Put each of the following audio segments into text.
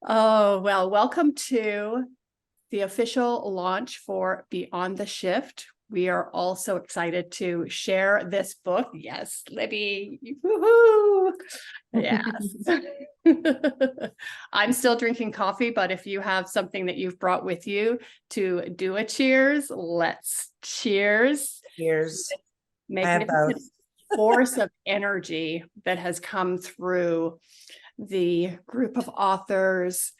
Oh, well, welcome to the official launch for Beyond the Shift. We are also excited to share this book. Yes, Libby. Woohoo! Yes. I'm still drinking coffee, but if you have something that you've brought with you to do a cheers, let's cheers. Cheers. Magnificent force of energy that has come through the group of authors,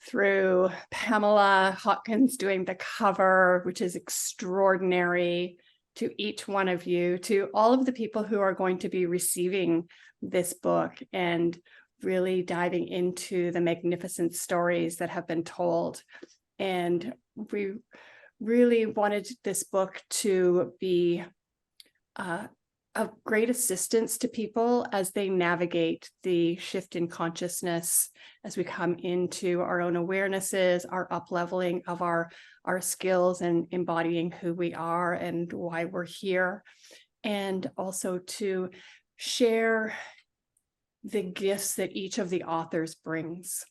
through Pamela Hawkins doing the cover, which is extraordinary, to each one of you, to all of the people who are going to be receiving this book and really diving into the magnificent stories that have been told. And we really wanted this book to be of great assistance to people as they navigate the shift in consciousness, as we come into our own awarenesses, our up-leveling of our skills and embodying who we are and why we're here, and also to share the gifts that each of the authors brings.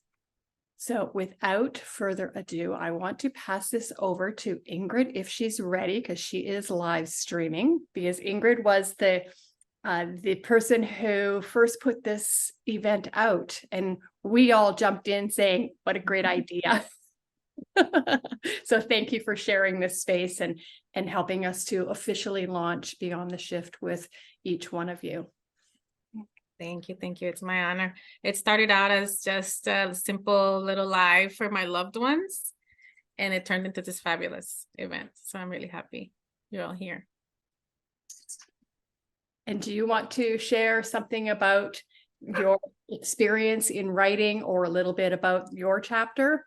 So without further ado, I want to pass this over to Ingrid if she's ready, because she is live streaming, because Ingrid was the person who first put this event out, and we all jumped in saying, what a great idea. So thank you for sharing this space and helping us to officially launch Beyond the Shift with each one of you. Thank you. Thank you. It's my honor. It started out as just a simple little live for my loved ones, and it turned into this fabulous event. So I'm really happy you're all here. And do you want to share something about your experience in writing, or a little bit about your chapter?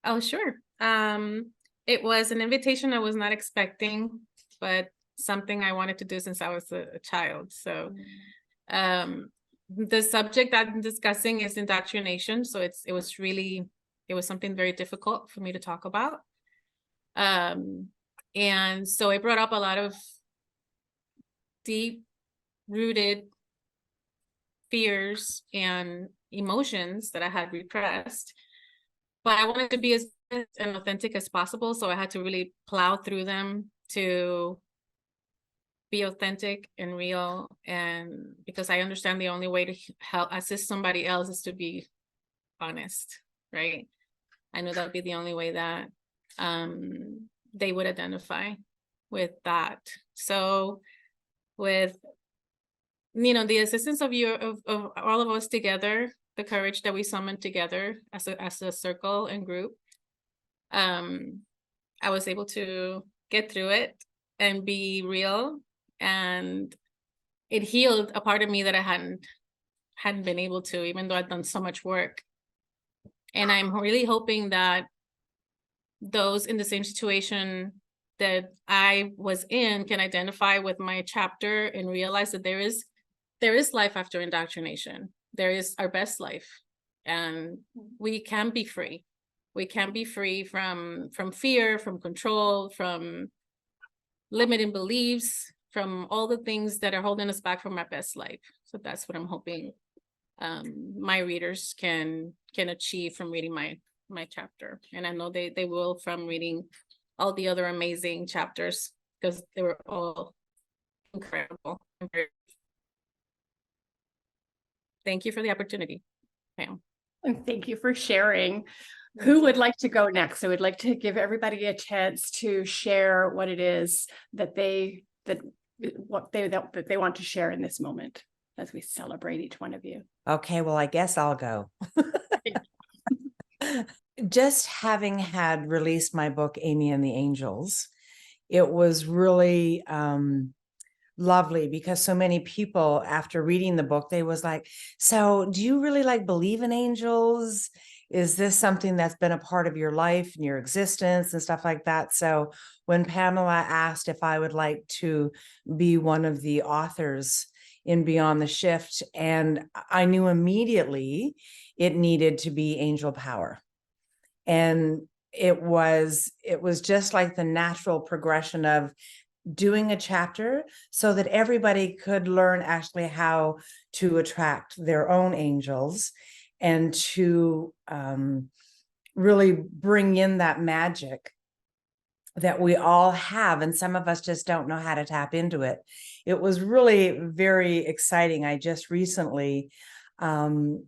Oh, sure. It was an invitation I was not expecting, but something I wanted to do since I was a child. So the subject I'm discussing is indoctrination. So it was something very difficult for me to talk about. And so it brought up a lot of deep rooted fears and emotions that I had repressed, but I wanted to be as authentic as possible. So I had to really plow through them to be authentic and real, and because I understand the only way to help assist somebody else is to be honest, right? I know that would be the only way that they would identify with that. So with the assistance of all of us together, the courage that we summoned together as a circle and group, I was able to get through it and be real. And it healed a part of me that I hadn't been able to, even though I'd done so much work. And I'm really hoping that those in the same situation that I was in can identify with my chapter and realize that there is life after indoctrination. There is our best life, and we can be free. We can be free from fear, from control, from limiting beliefs, from all the things that are holding us back from our best life. So that's what I'm hoping my readers can achieve from reading my chapter. And I know they will from reading all the other amazing chapters, because they were all incredible. Thank you for the opportunity, Pam. And thank you for sharing. Who would like to go next? I would like to give everybody a chance to share what it is that they want to share in this moment as we celebrate each one of you. Okay, well, I guess I'll go. Just having had released my book, Amy and the Angels, it was really lovely, because so many people after reading the book, they was like, so do you really believe in angels? Is this something that's been a part of your life and your existence and stuff like that? So when Pamela asked if I would like to be one of the authors in Beyond the Shift, and I knew immediately it needed to be angel power. And it was just like the natural progression of doing a chapter so that everybody could learn actually how to attract their own angels and to really bring in that magic that we all have, and some of us just don't know how to tap into it. It was really very exciting. I just recently was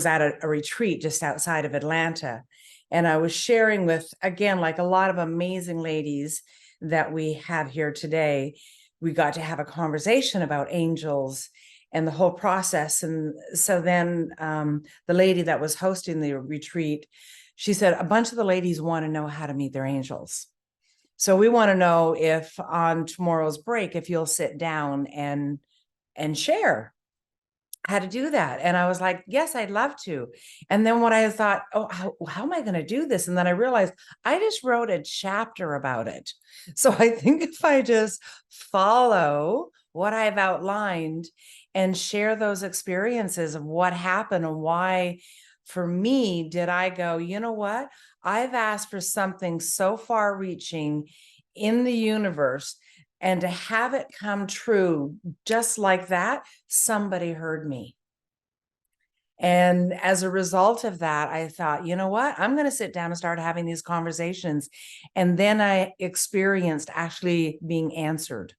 at a retreat just outside of Atlanta, and I was sharing with, again, like a lot of amazing ladies that we have here today. We got to have a conversation about angels and the whole process. And so then the lady that was hosting the retreat, she said, a bunch of the ladies want to know how to meet their angels. So we want to know if on tomorrow's break, if you'll sit down and share how to do that. And I was like, yes, I'd love to. And then when I thought, oh, how am I going to do this? And then I realized I just wrote a chapter about it. So I think if I just follow what I've outlined and share those experiences of what happened and why, for me, did I go, you know what? I've asked for something so far reaching in the universe, and to have it come true just like that, somebody heard me. And as a result of that, I thought, you know what? I'm going to sit down and start having these conversations. And then I experienced actually being answered.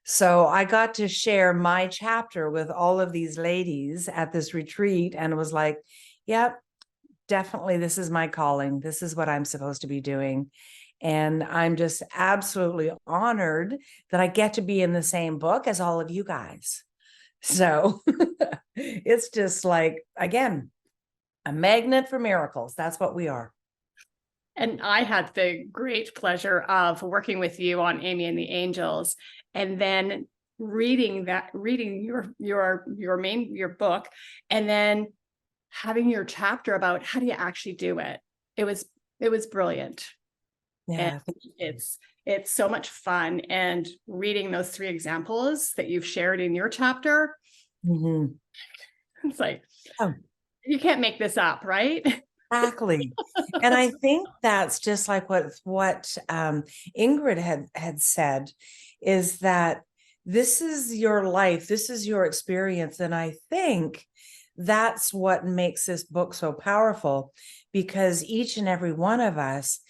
So I got to share my chapter with all of these ladies at this retreat, and it was like, yep, definitely, this is my calling. This is what I'm supposed to be doing. And I'm just absolutely honored that I get to be in the same book as all of you guys. So it's just like, again, a magnet for miracles. That's what we are. And I had the great pleasure of working with you on Amy and the Angels, and then reading your book, and then having your chapter about how do you actually do it. It was brilliant. Yeah, and it's so much fun. And reading those 3 examples that you've shared in your chapter, it's like, oh, you can't make this up, right? exactly. And I think that's just like what Ingrid had said, is that this is your life, this is your experience. And I think that's what makes this book so powerful, because each and every one of us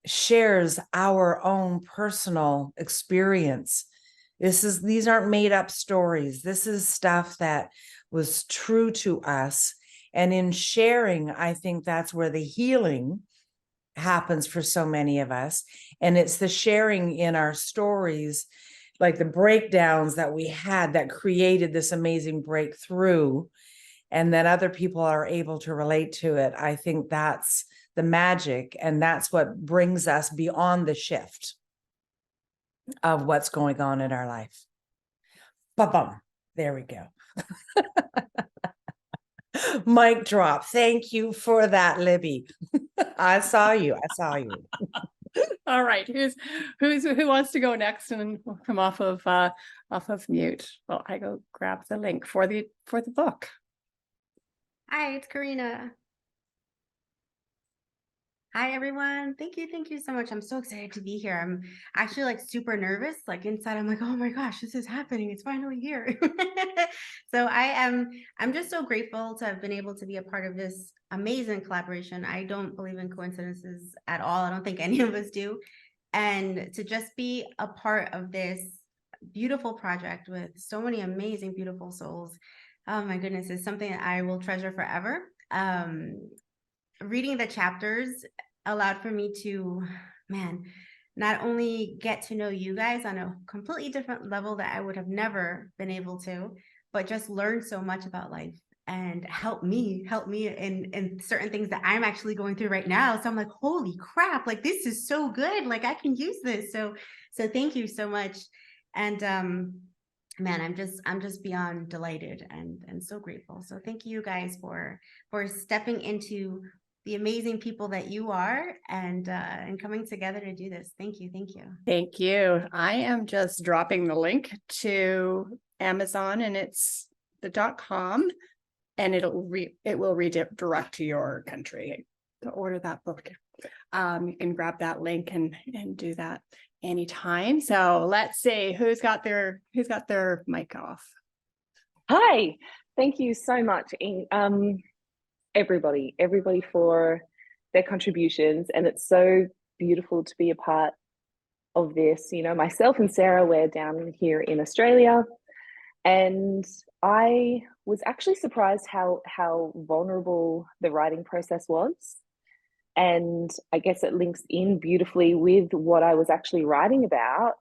shares our own personal experience. These aren't made up stories. This is stuff that was true to us. And in sharing, I think that's where the healing happens for so many of us. And it's the sharing in our stories, like the breakdowns that we had, that created this amazing breakthrough, and that other people are able to relate to it. I think that's the magic, and that's what brings us beyond the shift of what's going on in our life. Ba-bum. There we go. Mic drop. Thank you for that, Libby. I saw you. All right, who wants to go next, and we'll come off of mute. Well, I go grab the link for the book. Hi, it's Karina. Hi, everyone. Thank you so much. I'm so excited to be here. I'm actually like super nervous. Like inside, I'm like, oh my gosh, this is happening. It's finally here. So I'm just so grateful to have been able to be a part of this amazing collaboration. I don't believe in coincidences at all. I don't think any of us do. And to just be a part of this beautiful project with so many amazing, beautiful souls. Oh my goodness, is something that I will treasure forever. Reading the chapters allowed for me to, not only get to know you guys on a completely different level that I would have never been able to, but just learn so much about life and help me in certain things that I'm actually going through right now. So I'm like, holy crap, like this is so good. Like I can use this. So thank you so much. And I'm just beyond delighted and so grateful. So thank you guys for stepping into the amazing people that you are and coming together to do this. Thank you. Thank you. I am just dropping the link to Amazon, and it's the .com, and it will redirect to your country to order that book. You can grab that link and do that anytime. So let's see who's got their mic off. Hi, Thank you so much, everybody for their contributions. And it's so beautiful to be a part of this. You know, myself and Sarah, we're down here in Australia, and I was actually surprised how vulnerable the writing process was. And I guess it links in beautifully with what I was actually writing about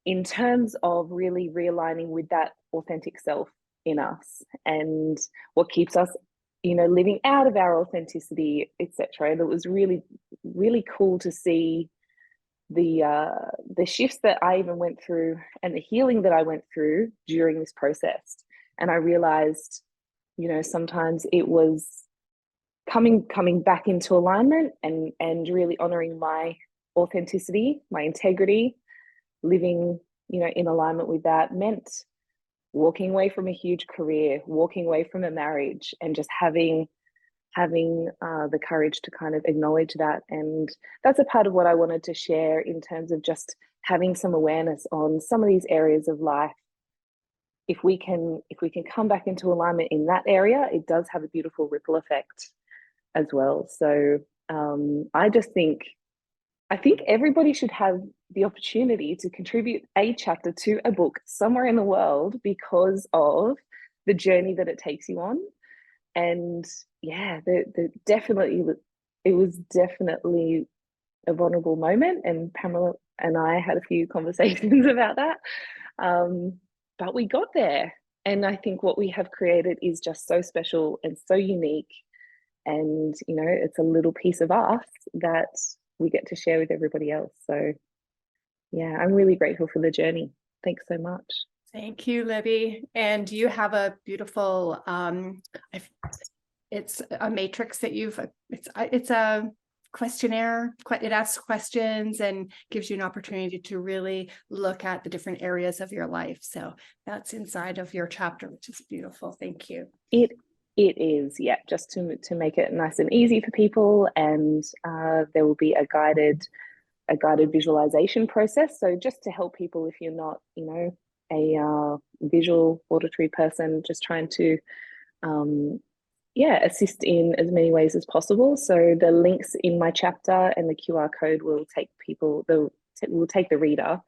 in terms of really realigning with that authentic self in us and what keeps us, you know, living out of our authenticity, etc. And it was really, really cool to see the shifts that I even went through and the healing that I went through during this process. And I realized, you know, sometimes it was coming back into alignment and really honoring my authenticity, my integrity, living, you know, in alignment with that meant walking away from a huge career, walking away from a marriage, and just having the courage to kind of acknowledge that. And that's a part of what I wanted to share in terms of just having some awareness on some of these areas of life. If we can come back into alignment in that area, it does have a beautiful ripple effect as well. So I think everybody should have the opportunity to contribute a chapter to a book somewhere in the world because of the journey that it takes you on. And yeah, it was definitely a vulnerable moment, and Pamela and I had a few conversations about that. But we got there, and I think what we have created is just so special and so unique. And, you know, it's a little piece of us that we get to share with everybody else. So yeah, I'm really grateful for the journey. Thanks so much. Thank you, Libby. And you have a beautiful, it's a matrix that it's a questionnaire. It asks questions and gives you an opportunity to really look at the different areas of your life. So that's inside of your chapter, which is beautiful. Thank you. It is, yeah, just to make it nice and easy for people. And there will be a guided visualization process. So just to help people if you're not, you know, a visual auditory person, just trying to assist in as many ways as possible. So the links in my chapter and the QR code will take people, will take the reader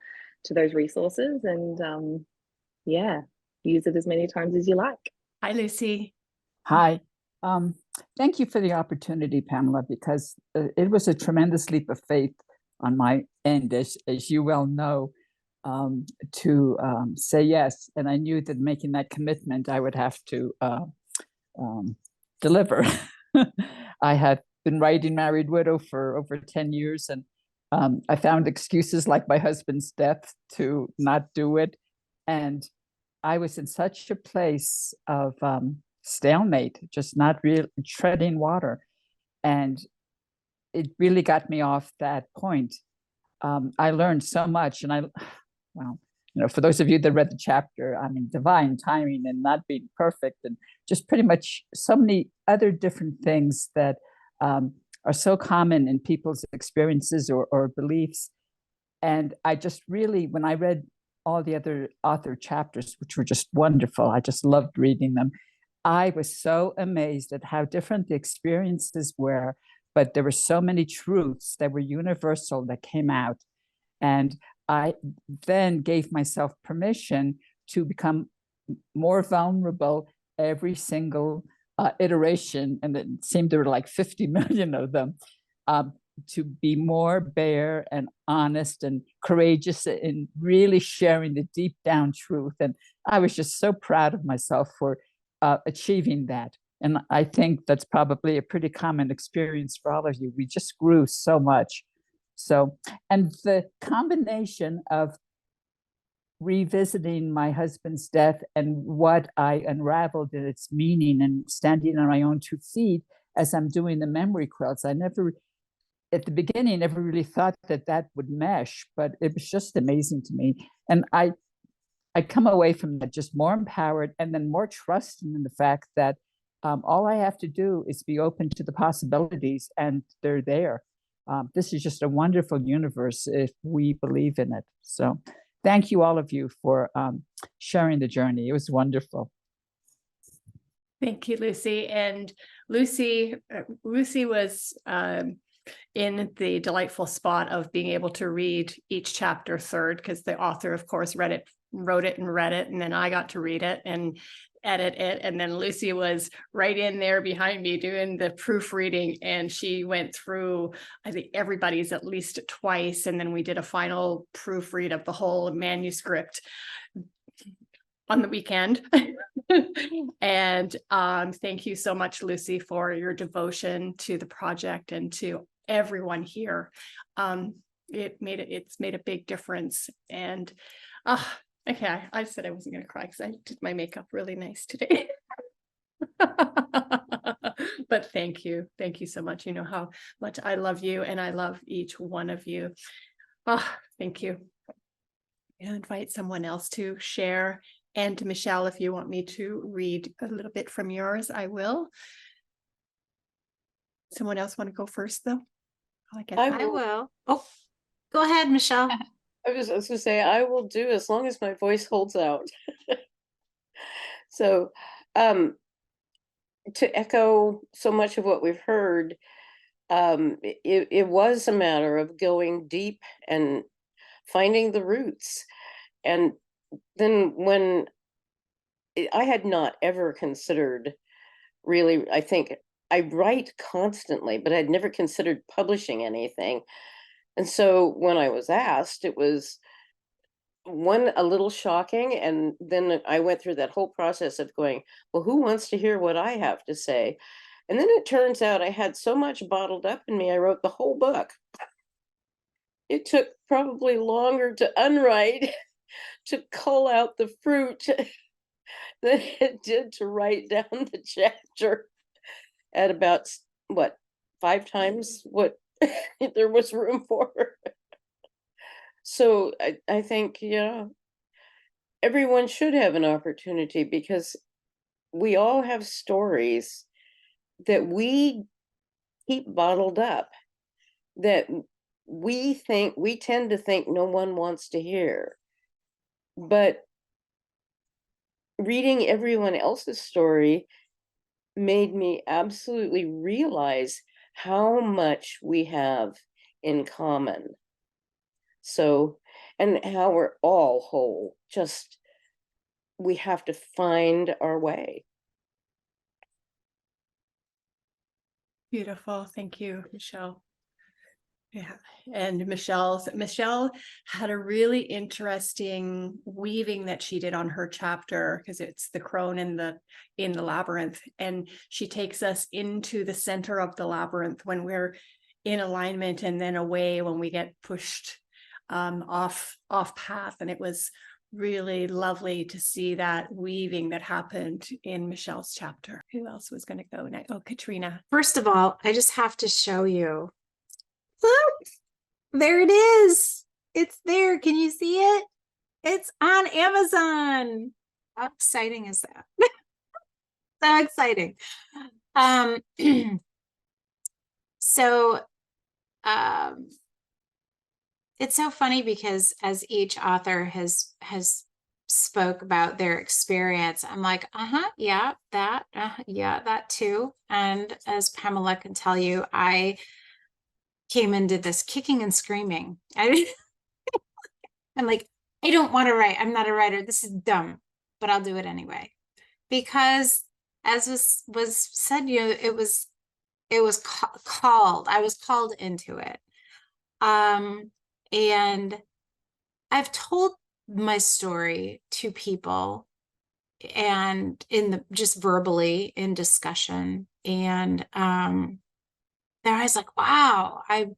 to those resources, and use it as many times as you like. Hi, Lucie. Hi. Thank you for the opportunity, Pamela, because it was a tremendous leap of faith on my end, as you well know, to say yes. And I knew that making that commitment, I would have to deliver. I had been writing Married Widow for over 10 years, and I found excuses like my husband's death to not do it. And I was in such a place of stalemate, just not really treading water. And it really got me off that point. I learned so much, and for those of you that read the chapter, I mean, divine timing and not being perfect, and just pretty much so many other different things that are so common in people's experiences or beliefs. And I just really, when I read all the other author chapters, which were just wonderful, I just loved reading them. I was so amazed at how different the experiences were, but there were so many truths that were universal that came out. And I then gave myself permission to become more vulnerable every single iteration, and it seemed there were like 50 million of them, to be more bare and honest and courageous in really sharing the deep down truth. And I was just so proud of myself for achieving that. And I think that's probably a pretty common experience for all of you. We just grew so much. So, and the combination of revisiting my husband's death and what I unraveled in its meaning and standing on my own 2 feet as I'm doing the memory quilts, I never, at the beginning, never really thought that would mesh, but it was just amazing to me. And I come away from that just more empowered and then more trusting in the fact that all I have to do is be open to the possibilities, and they're there. This is just a wonderful universe if we believe in it. So thank you, all of you, for sharing the journey. It was wonderful. Thank you, Lucie. And Lucie was in the delightful spot of being able to read each chapter third, because the author, of course, wrote it and read it, and then I got to read it and edit it. And then Lucie was right in there behind me doing the proofreading, and she went through, I think, everybody's at least twice, and then we did a final proofread of the whole manuscript on the weekend. And thank you so much, Lucie, for your devotion to the project and to everyone here. It's made a big difference. And okay, I said I wasn't going to cry because I did my makeup really nice today. But thank you so much. You know how much I love you, and I love each one of you. Thank you. I'll invite someone else to share. And Michele, if you want me to read a little bit from yours, I will. Someone else want to go first, though? I will. Oh, go ahead, Michele. I was going to say, I will do as long as my voice holds out. So, to echo so much of what we've heard, it was a matter of going deep and finding the roots. And then when I had not ever considered, really, I think I write constantly, but I'd never considered publishing anything. And so when I was asked, it was a little shocking. And then I went through that whole process of going, well, who wants to hear what I have to say? And then it turns out I had so much bottled up in me, I wrote the whole book. It took probably longer to unwrite, to cull out the fruit, than it did to write down the chapter at about, what, 5 times what there was room for. So I think, yeah, everyone should have an opportunity, because we all have stories that we keep bottled up, that we tend to think no one wants to hear. But reading everyone else's story made me absolutely realize how much we have in common. So, and how we're all whole, just we have to find our way. Beautiful. Thank you, Michele. Yeah. And Michele had a really interesting weaving that she did on her chapter, because it's the crone in the labyrinth, and she takes us into the center of the labyrinth when we're in alignment, and then away when we get pushed off path. And it was really lovely to see that weaving that happened in Michele's chapter. Who else was going to go next? Oh, Katrina. First of all, I just have to show you. Look, there it is. It's there. Can you see it? It's on Amazon. How exciting is that? So exciting. So it's so funny, because as each author has spoke about their experience, I'm like, yeah, that too. And as Pamela can tell you, I came and did this kicking and screaming. I'm like, I don't want to write. I'm not a writer. This is dumb, but I'll do it anyway. Because as was said, you know, it was called. I was called into it. And I've told my story to people, and just verbally in discussion, and they're always like, wow, I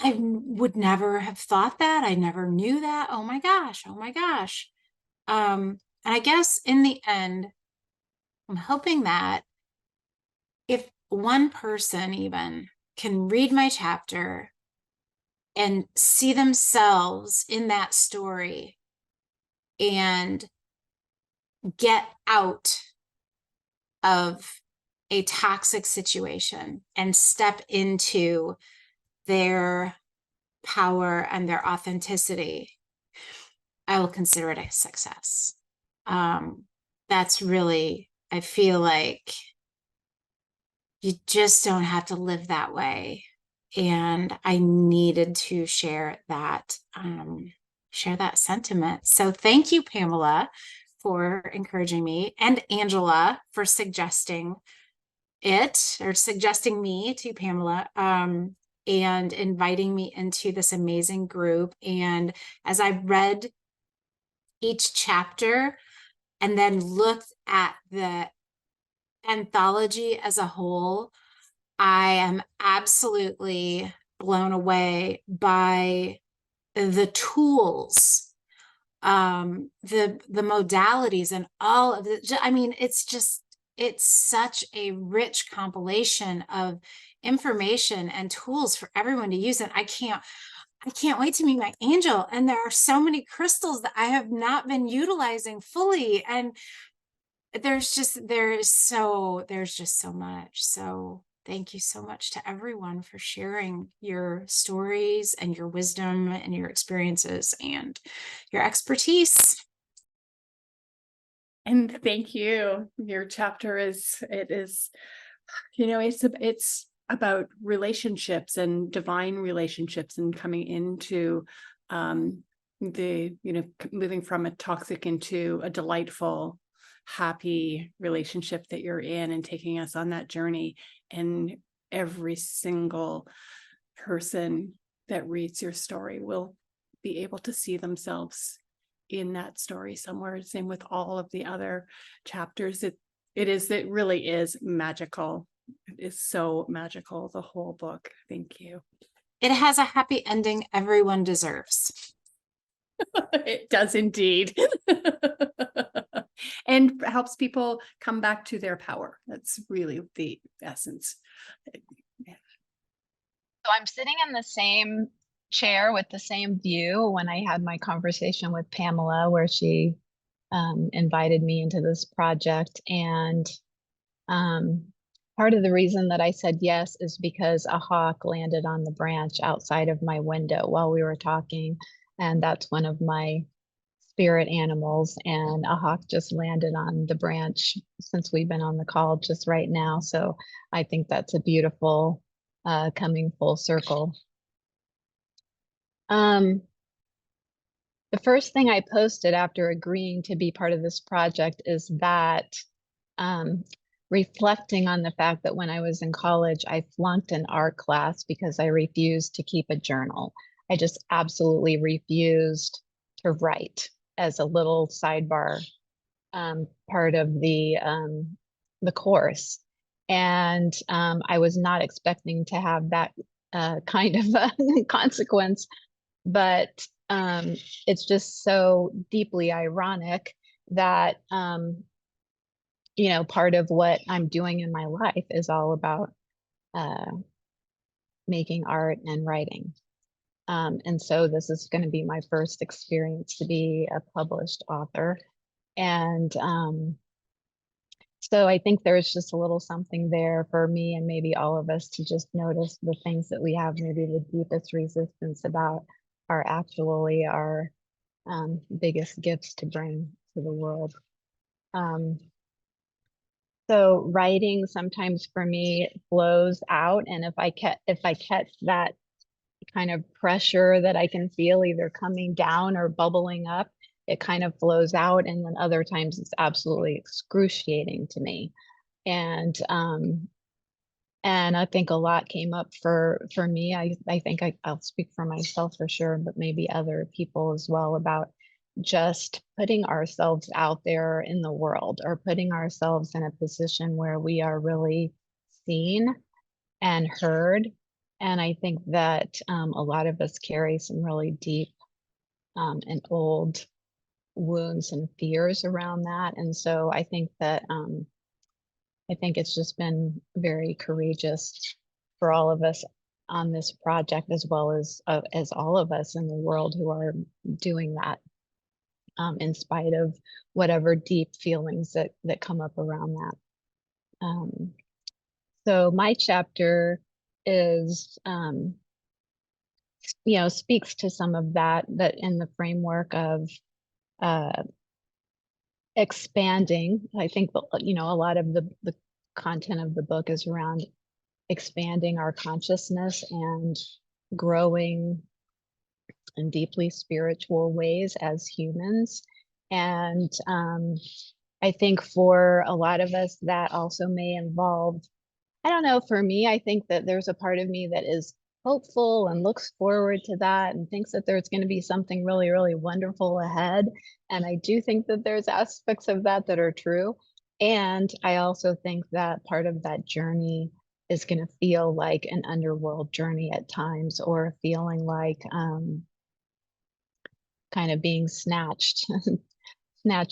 would never have thought that. I never knew that. Oh my gosh. And I guess in the end, I'm hoping that if one person even can read my chapter and see themselves in that story and get out of a toxic situation and step into their power and their authenticity, I will consider it a success. That's really I feel like you just don't have to live that way. And I needed to share that sentiment. So thank you, Pamela, for encouraging me, and Angela for suggesting me to Pamela, and inviting me into this amazing group. And as I read each chapter and then looked at the anthology as a whole, I am absolutely blown away by the tools, the modalities, and all of it. I mean, it's such a rich compilation of information and tools for everyone to use. And I can't wait to meet my angel. And there are so many crystals that I have not been utilizing fully. And there's just so much. So thank you so much to everyone for sharing your stories and your wisdom and your experiences and your expertise. And thank you. Your chapter it's about relationships and divine relationships, and coming into moving from a toxic into a delightful, happy relationship that you're in, and taking us on that journey. And every single person that reads your story will be able to see themselves in that story somewhere. Same with all of the other chapters. It really is magical. It is so magical, the whole book. Thank you. It has a happy ending everyone deserves. It does indeed. And helps people come back to their power. That's really the essence. So I'm sitting in the same chair with the same view when I had my conversation with Pamela, where she invited me into this project. And part of the reason that I said yes is because a hawk landed on the branch outside of my window while we were talking. And that's one of my spirit animals. And a hawk just landed on the branch since we've been on the call just right now. So I think that's a beautiful coming full circle. The first thing I posted after agreeing to be part of this project is that reflecting on the fact that when I was in college, I flunked an art class because I refused to keep a journal. I just absolutely refused to write as a little sidebar part of the course. And I was not expecting to have that kind of a consequence, but it's just so deeply ironic that part of what I'm doing in my life is all about making art and writing. And so this is going to be my first experience to be a published author. And so I think there's just a little something there for me and maybe all of us to just notice the things that we have maybe the deepest resistance about are actually our biggest gifts to bring to the world. So writing sometimes for me flows out, and if I catch that kind of pressure that I can feel either coming down or bubbling up, it kind of flows out, and then other times it's absolutely excruciating to me. And I think a lot came up for me. I think I'll speak for myself for sure, but maybe other people as well, about just putting ourselves out there in the world, or putting ourselves in a position where we are really seen and heard. And I think that a lot of us carry some really deep and old wounds and fears around that. And so I think that I think it's just been very courageous for all of us on this project, as well as all of us in the world who are doing that, in spite of whatever deep feelings that come up around that. So my chapter is, speaks to some of that in the framework of expanding. I think, you know, a lot of the content of the book is around expanding our consciousness and growing in deeply spiritual ways as humans. And I think for a lot of us, that also may involve, I don't know, for me, I think that there's a part of me that is hopeful and looks forward to that and thinks that there's going to be something really, really wonderful ahead. And I do think that there's aspects of that that are true. And I also think that part of that journey is going to feel like an underworld journey at times, or feeling like kind of being snatched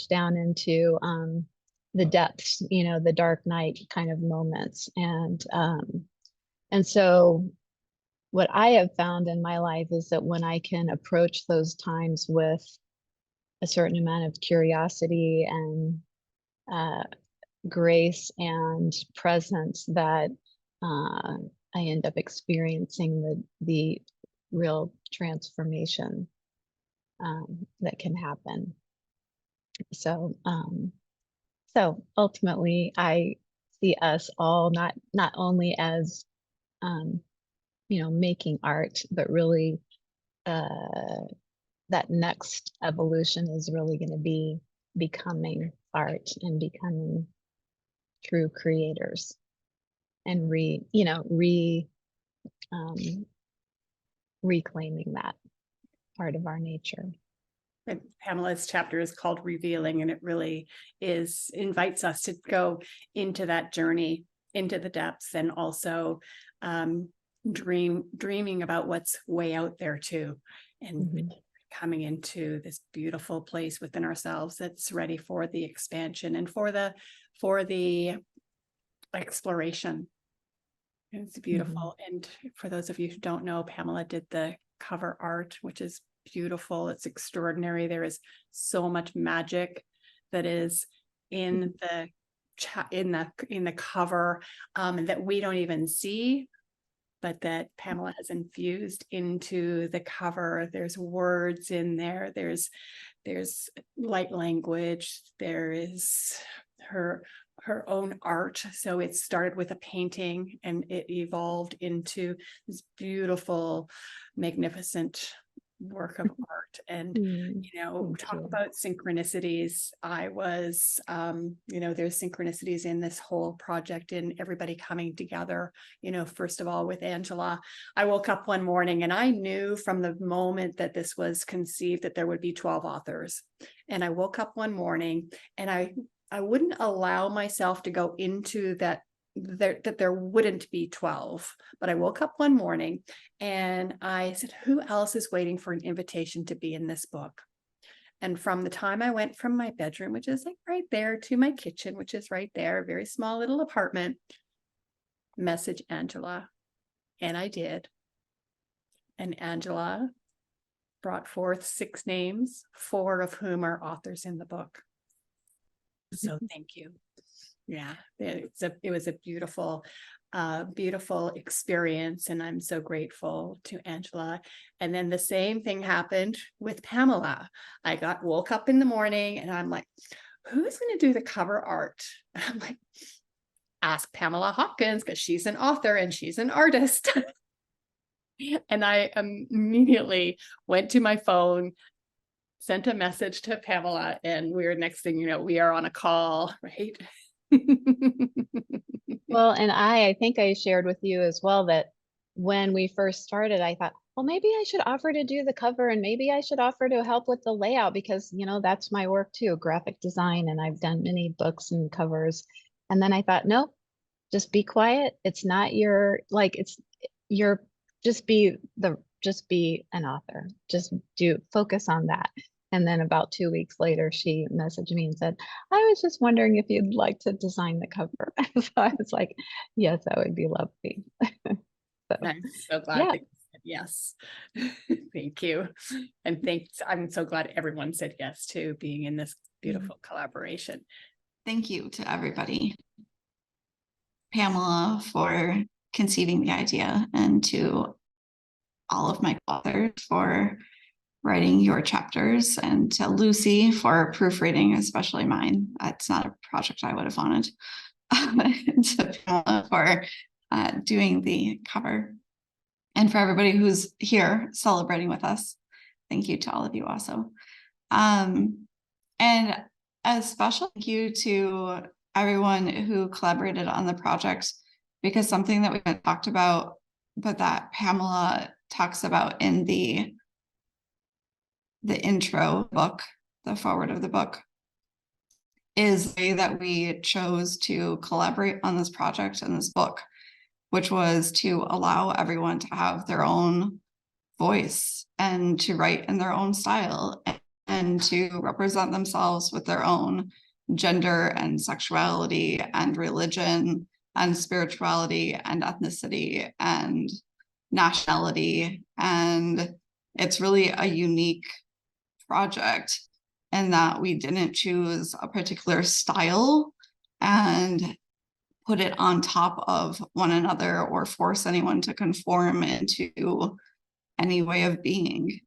down into the depths, you know, the dark night kind of moments. And so what I have found in my life is that when I can approach those times with a certain amount of curiosity and grace and presence, that I end up experiencing the real transformation that can happen. So, so ultimately, I see us all not only as, you know, making art, but really that next evolution is really going to be becoming art and becoming true creators, and reclaiming that part of our nature. And Pamela's chapter is called Revealing, and it really invites us to go into that journey, into the depths, and also dreaming about what's way out there too, and coming into this beautiful place within ourselves that's ready for the expansion and for the exploration. It's beautiful. And for those of you who don't know, Pamela did the cover art, which is beautiful. It's extraordinary. There is so much magic that is in the cover that we don't even see, but that Pamela has infused into the cover. There's words in there. There's light language. There is her own art. So it started with a painting and it evolved into this beautiful, magnificent work of art. And talk about synchronicities. I was there's synchronicities in this whole project, and everybody coming together. First of all, with Angela, I woke up one morning and I knew from the moment that this was conceived that there would be 12 authors. And I woke up one morning and I wouldn't allow myself to go into that there wouldn't be 12. But I woke up one morning and I said, who else is waiting for an invitation to be in this book? And from the time I went from my bedroom, which is like right there, to my kitchen, which is right there, a very small little apartment, message Angela. And I did. And Angela brought forth 6 names, 4 of whom are authors in the book. So thank you. Yeah, it was a beautiful experience, and I'm so grateful to Angela. And then the same thing happened with Pamela. I woke up in the morning and I'm like, who's going to do the cover art? I'm like, ask Pamela Hawkins, because she's an author and she's an artist. And I immediately went to my phone, sent a message to Pamela, and next thing you know, we are on a call, right? Well, and I think I shared with you as well that when we first started, I thought, well, maybe I should offer to do the cover, and maybe I should offer to help with the layout, because, that's my work too, graphic design, and I've done many books and covers. And then I thought, no, just be quiet. It's not just be an author. Just focus on that. And then about 2 weeks later, she messaged me and said, I was just wondering if you'd like to design the cover. So I was like, yes, that would be lovely. So, I'm so glad that you said yes. Thank you. And thanks. I'm so glad everyone said yes to being in this beautiful collaboration. Thank you to everybody. Pamela for conceiving the idea, and to all of my authors for writing your chapters, and to Lucie for proofreading, especially mine. It's not a project I would have wanted. To Pamela for doing the cover, and for everybody who's here celebrating with us. Thank you to all of you also. And a special thank you to everyone who collaborated on the project, because something that we haven't talked about, but that Pamela talks about in the intro book, the forward of the book, is the way that we chose to collaborate on this project and this book, which was to allow everyone to have their own voice and to write in their own style and to represent themselves with their own gender and sexuality and religion and spirituality and ethnicity and nationality. And it's really a unique project in that we didn't choose a particular style and put it on top of one another or force anyone to conform into any way of being.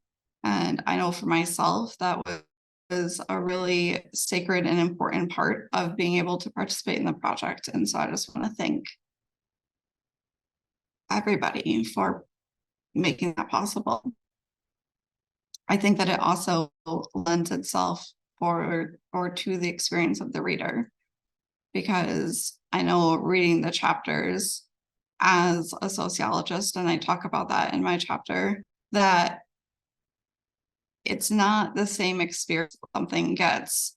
And I know for myself, that was a really sacred and important part of being able to participate in the project. And so I just want to thank everybody for making that possible. I think that it also lends itself or to the experience of the reader, because I know reading the chapters as a sociologist, and I talk about that in my chapter, that it's not the same experience. Something gets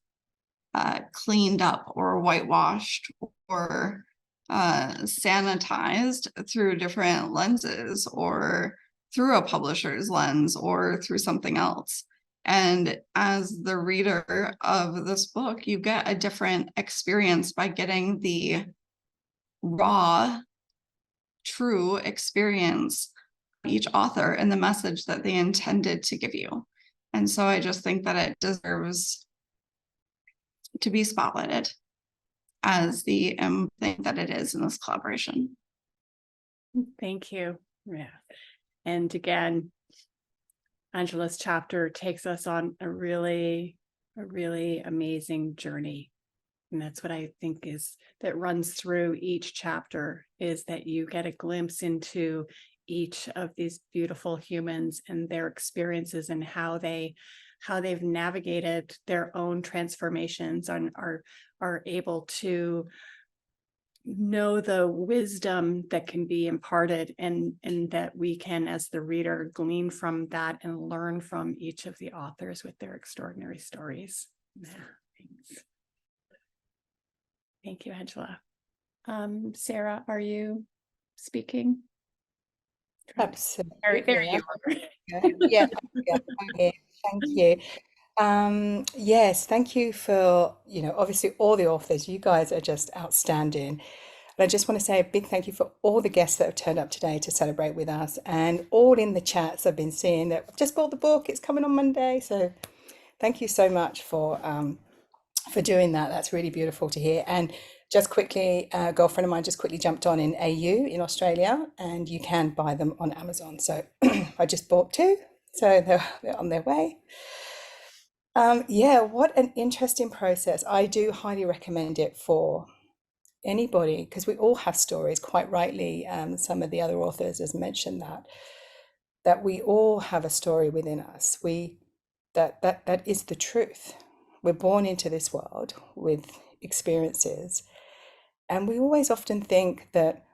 cleaned up or whitewashed or sanitized through different lenses, or through a publisher's lens, or through something else. And as the reader of this book, you get a different experience by getting the raw, true experience of each author and the message that they intended to give you. And so I just think that it deserves to be spotlighted as the thing that it is in this collaboration. Thank you. Yeah. And again, Angela's chapter takes us on a really amazing journey. And that's what I think is that runs through each chapter, is that you get a glimpse into each of these beautiful humans and their experiences and how they've navigated their own transformations and are able to know the wisdom that can be imparted, and that we can, as the reader, glean from that and learn from each of the authors with their extraordinary stories. Yeah, thanks. Thank you, Angela. Sarah, are you speaking? Absolutely. There you are. Yeah, I'm here. Thank you. Yes, thank you for, obviously all the authors. You guys are just outstanding. And I just want to say a big thank you for all the guests that have turned up today to celebrate with us, and all in the chats I've been seeing that I've just bought the book, it's coming on Monday. So thank you so much for doing that. That's really beautiful to hear. And just quickly, a girlfriend of mine just quickly jumped on in AU in Australia, and you can buy them on Amazon. So I just bought 2, so they're on their way. Yeah, what an interesting process. I do highly recommend it for anybody, because we all have stories. Quite rightly, some of the other authors has mentioned that we all have a story within us. That is the truth. We're born into this world with experiences, and we always often think that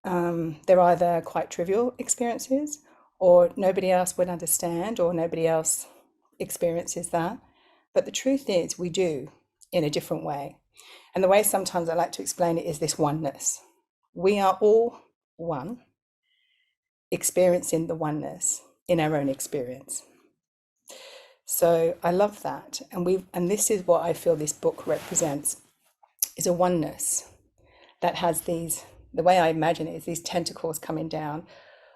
they're either quite trivial experiences, or nobody else would understand, or nobody else experiences that. But the truth is, we do, in a different way. And the way sometimes I like to explain it is this oneness. We are all one, experiencing the oneness in our own experience. So I love that. And this is what I feel this book represents, is a oneness that has the way I imagine it is these tentacles coming down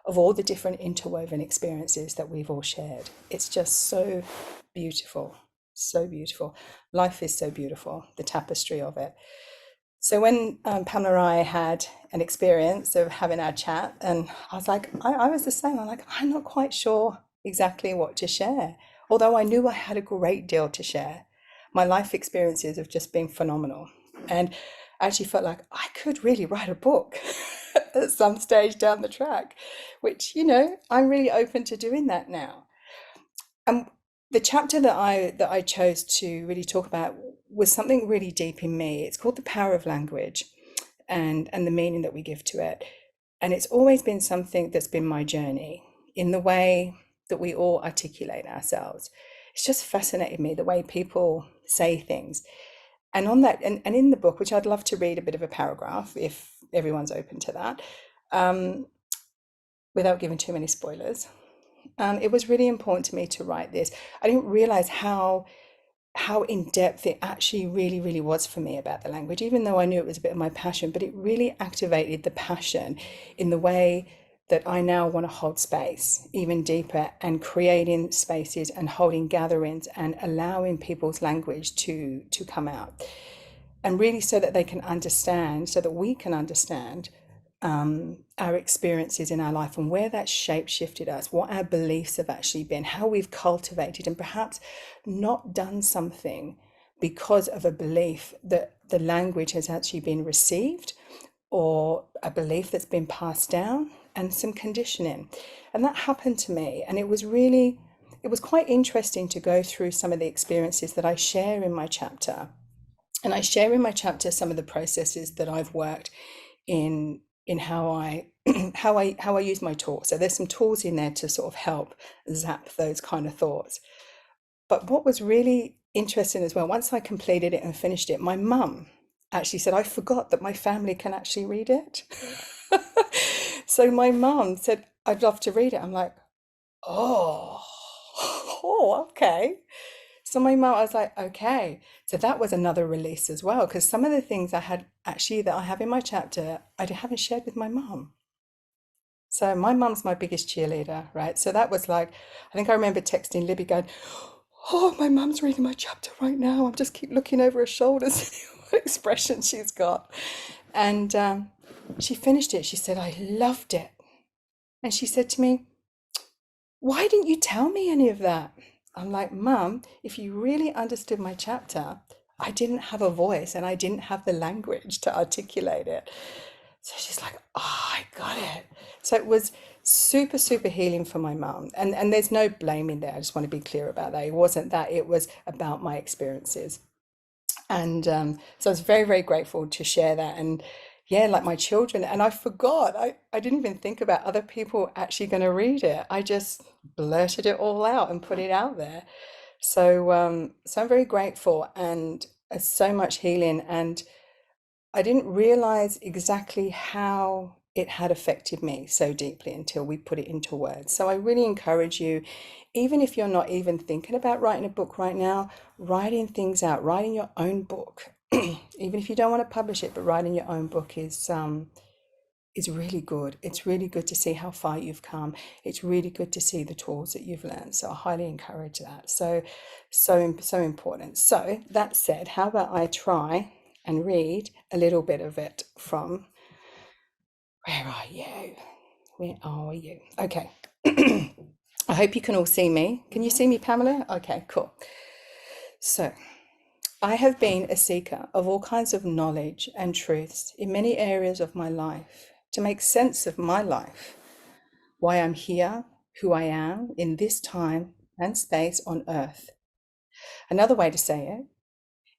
of all the different interwoven experiences that we've all shared. It's just so beautiful, so beautiful. Life is so beautiful, the tapestry of it. So when Pamela and I had an experience of having our chat, and I was like, I was the same. I'm like, I'm not quite sure exactly what to share. although I knew I had a great deal to share, my life experiences have just been phenomenal. And I actually felt like I could really write a book at some stage down the track, which, you know, I'm really open to doing that now. And the chapter that I chose to really talk about was something really deep in me. It's called The Power of Language, and the meaning that we give to it. And it's always been something that's been my journey in the way that we all articulate ourselves. It's just fascinated me the way people say things. And on that, and in the book, which I'd love to read a bit of a paragraph if everyone's open to that, without giving too many spoilers. It was really important to me to write this. I didn't realize how in depth it actually really was for me about the language, even though I knew it was a bit of my passion, but it really activated the passion in the way that I now want to hold space even deeper, and creating spaces and holding gatherings and allowing people's language to come out, and really so that they can understand, so that we can understand our experiences in our life and where that shape shifted us, what our beliefs have actually been, how we've cultivated and perhaps not done something because of a belief that the language has actually been received, or a belief that's been passed down, and some conditioning. And that happened to me. And it was quite interesting to go through some of the experiences that I share in my chapter. And I share in my chapter some of the processes that I've worked in how I use my tools. So there's some tools in there to sort of help zap those kind of thoughts. But what was really interesting as well, once I completed it and finished it, my mum actually said, I forgot that my family can actually read it. So my mum said, I'd love to read it. I'm like, oh, okay. So my mum, I was like, okay. So that was another release as well, because some of the things I had actually that I have in my chapter, I haven't shared with my mum. So my mum's my biggest cheerleader, right? So that was like, I think I remember texting Libby going, oh, my mum's reading my chapter right now. I'm just keep looking over her shoulder, see what expression she's got. And she finished it. She said, I loved it. And she said to me, why didn't you tell me any of that? I'm like, Mum, if you really understood my chapter, I didn't have a voice and I didn't have the language to articulate it. So she's like, oh, I got it. So it was super healing for my mum. And there's no blame in there. I just want to be clear about that. It wasn't that. It was about my experiences. And so I was very grateful to share that. And yeah, like my children, and I forgot, I didn't even think about other people actually going to read it. I just blurted it all out and put it out there. So I'm very grateful, and so much healing. And I didn't realize exactly how it had affected me so deeply until we put it into words. So I really encourage you, even if you're not even thinking about writing a book right now, writing things out, writing your own book, even if you don't want to publish it, but writing your own book is really good. It's really good to see how far you've come. It's really good to see the tools that you've learned. So I highly encourage that. So important. So that said, how about I try and read a little bit of it from, where are you? Where are you? Okay. I hope you can all see me. Can you see me, Pamela? Okay, cool. So, I have been a seeker of all kinds of knowledge and truths in many areas of my life to make sense of my life, why I'm here, who I am in this time and space on earth. Another way to say it,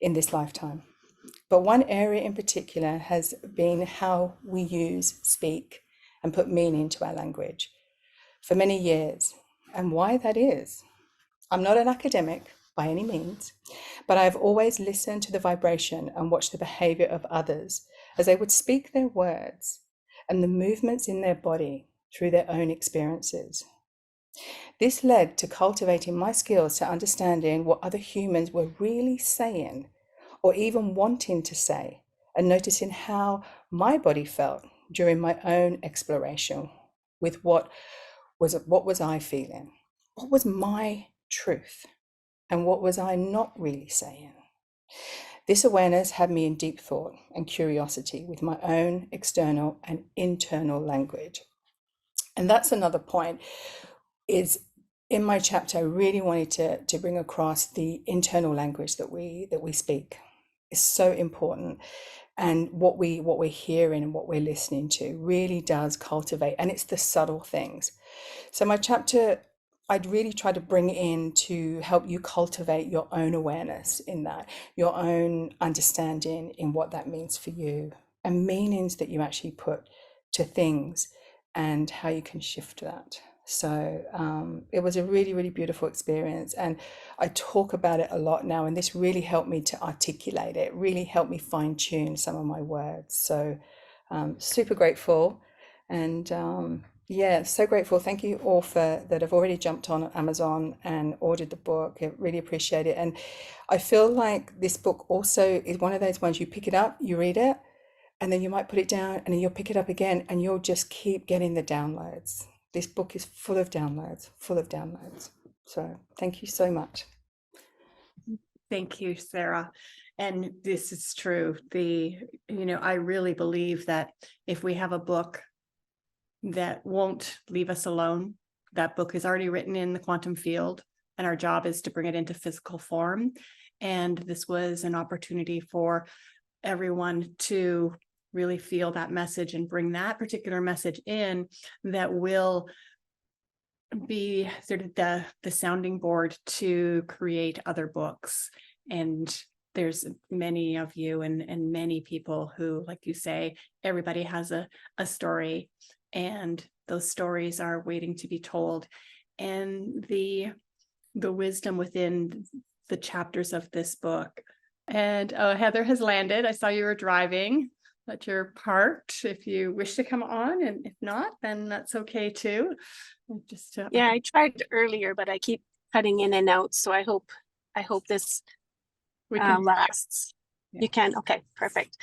in this lifetime. But one area in particular has been how we use, speak, and put meaning to our language for many years. And why that is, I'm not an academic by any means, but I have always listened to the vibration and watched the behavior of others as they would speak their words and the movements in their body through their own experiences. This led to cultivating my skills to understanding what other humans were really saying or even wanting to say, and noticing how my body felt during my own exploration with what was I feeling? What was my truth? And what was I not really saying? This awareness had me in deep thought and curiosity with my own external and internal language. And that's another point, is in my chapter, I really wanted to bring across the internal language that we speak. It's so important, and what we're hearing and what we're listening to really does cultivate, and it's the subtle things. So my chapter, I'd really try to bring in to help you cultivate your own awareness in that, your own understanding in what that means for you, and meanings that you actually put to things, and how you can shift that. So it was a really, really beautiful experience. And I talk about it a lot now, and this really helped me to articulate it, really helped me fine tune some of my words. So super grateful. And yeah, so grateful. Thank you all that have already jumped on Amazon and ordered the book. I really appreciate it. And I feel like this book also is one of those ones you pick it up, you read it, and then you might put it down, and then you'll pick it up again, and you'll just keep getting the downloads. This book is full of downloads, full of downloads. So thank you so much. Thank you, Sarah. And this is true. I really believe that if we have a book that won't leave us alone, that book is already written in the quantum field, and our job is to bring it into physical form. And this was an opportunity for everyone to really feel that message and bring that particular message in, that will be sort of the sounding board to create other books. And there's many of you and many people who, like you say, everybody has a story, and those stories are waiting to be told. And the wisdom within the chapters of this book. And Heather has landed. I saw you were driving, but you're parked if you wish to come on, and if not, then that's okay too. Just yeah, I tried earlier, but I keep cutting in and out. So I hope this lasts. Yeah. You can. Okay, perfect.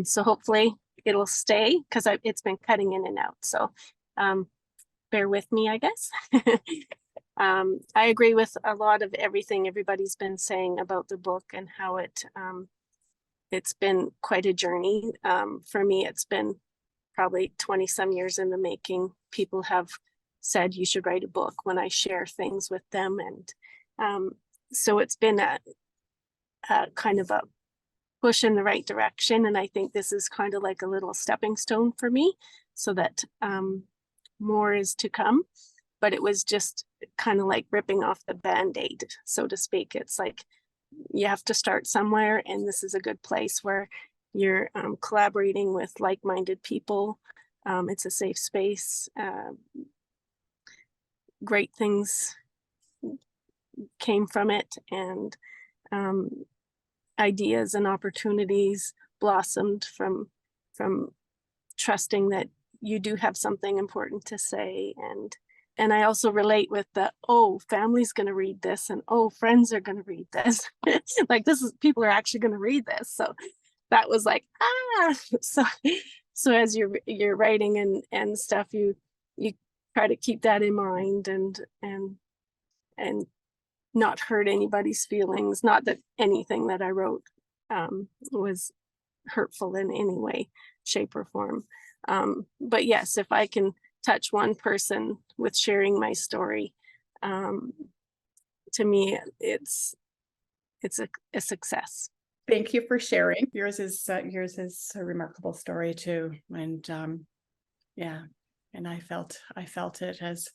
So hopefully it'll stay, because it's been cutting in and out. So bear with me, I guess. I agree with a lot of everything everybody's been saying about the book, and how it's been quite a journey. For me, it's been probably 20 some years in the making. People have said you should write a book when I share things with them. And so it's been a kind of a push in the right direction. And I think this is kind of like a little stepping stone for me, so that more is to come. But it was just kind of like ripping off the Band-Aid, so to speak. It's like you have to start somewhere, and this is a good place where you're collaborating with like-minded people. It's a safe space. Great things came from it, and ideas and opportunities blossomed from trusting that you do have something important to say. And I also relate with the, family's going to read this, and friends are going to read this. Like, people are actually going to read this. So that was like, so as you're writing and stuff, you try to keep that in mind, and not hurt anybody's feelings. Not that anything that I wrote was hurtful in any way, shape, or form. But yes, if I can touch one person with sharing my story, to me, it's a success. Thank you for sharing. Yours is a remarkable story too. And yeah, and I felt it as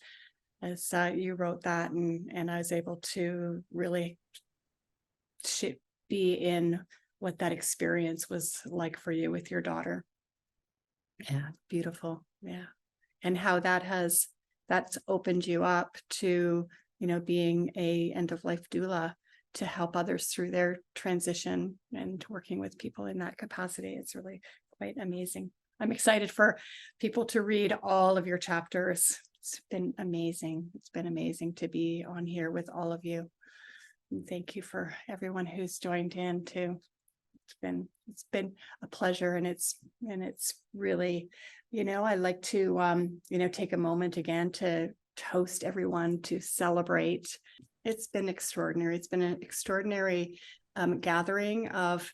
you wrote that, and I was able to really be in what that experience was like for you with your daughter. Yeah, beautiful. Yeah. And how that's opened you up to, being a end-of-life doula, to help others through their transition and working with people in that capacity. It's really quite amazing. I'm excited for people to read all of your chapters. It's been amazing. It's been amazing to be on here with all of you. And thank you for everyone who's joined in too. It's been a pleasure, and it's really, I like to take a moment again to toast everyone, to celebrate. It's been extraordinary. It's been an extraordinary gathering of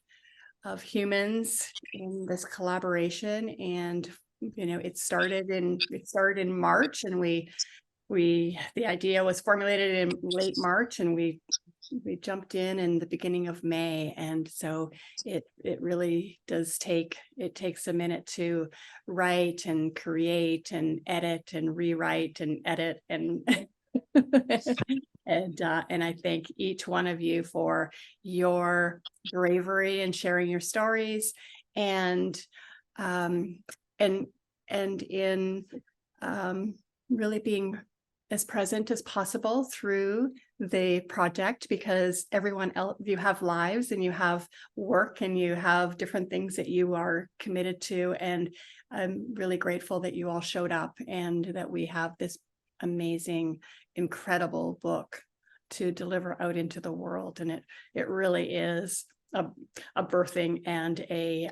humans in this collaboration, and it started in March, and we the idea was formulated in late March, and we jumped in the beginning of May. And so it really does takes a minute to write and create and edit and rewrite and edit and and I thank each one of you for your bravery and sharing your stories, and in really being as present as possible through the project, because everyone else, you have lives and you have work and you have different things that you are committed to. And I'm really grateful that you all showed up and that we have this amazing, incredible book to deliver out into the world. And it really is a birthing and a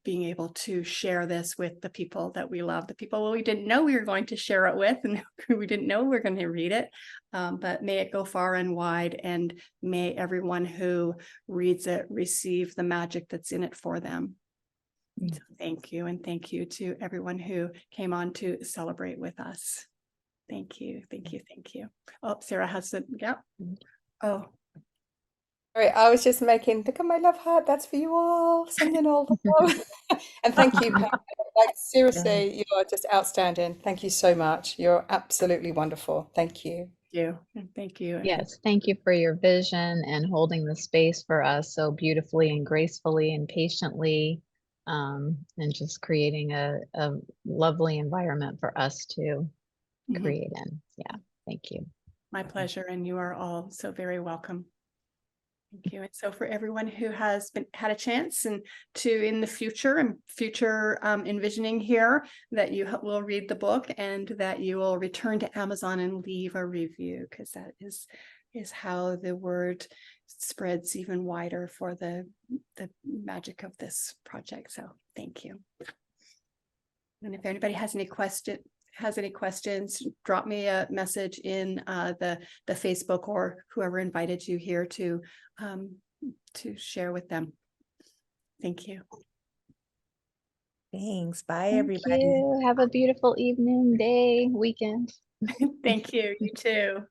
being able to share this with the people that we love, the people we didn't know we were going to share it with, and we didn't know we were going to read it. But may it go far and wide, and may everyone who reads it receive the magic that's in it for them. So thank you, and thank you to everyone who came on to celebrate with us. Thank you, thank you, thank you. Oh, Sarah has it. Yeah. Oh. Sorry, I was just making, look at my love heart, that's for you all, sending all the love. And thank you, Pam. Like, seriously, you are just outstanding. Thank you so much. You're absolutely wonderful. Thank you. Thank you. Yes, thank you for your vision and holding the space for us so beautifully and gracefully and patiently, and just creating a lovely environment for us to create in. Yeah, thank you. My pleasure, and you are all so very welcome. Thank you. And so for everyone who has had a chance and to in the future envisioning here that you will read the book and that you will return to Amazon and leave a review, because that is how the word spreads even wider for the magic of this project. So thank you. And if anybody has any questions, drop me a message in the Facebook, or whoever invited you here to share with them. Thank you. Thanks. Bye, Thank everybody. you. Have a beautiful evening, day, weekend. Thank you. You too.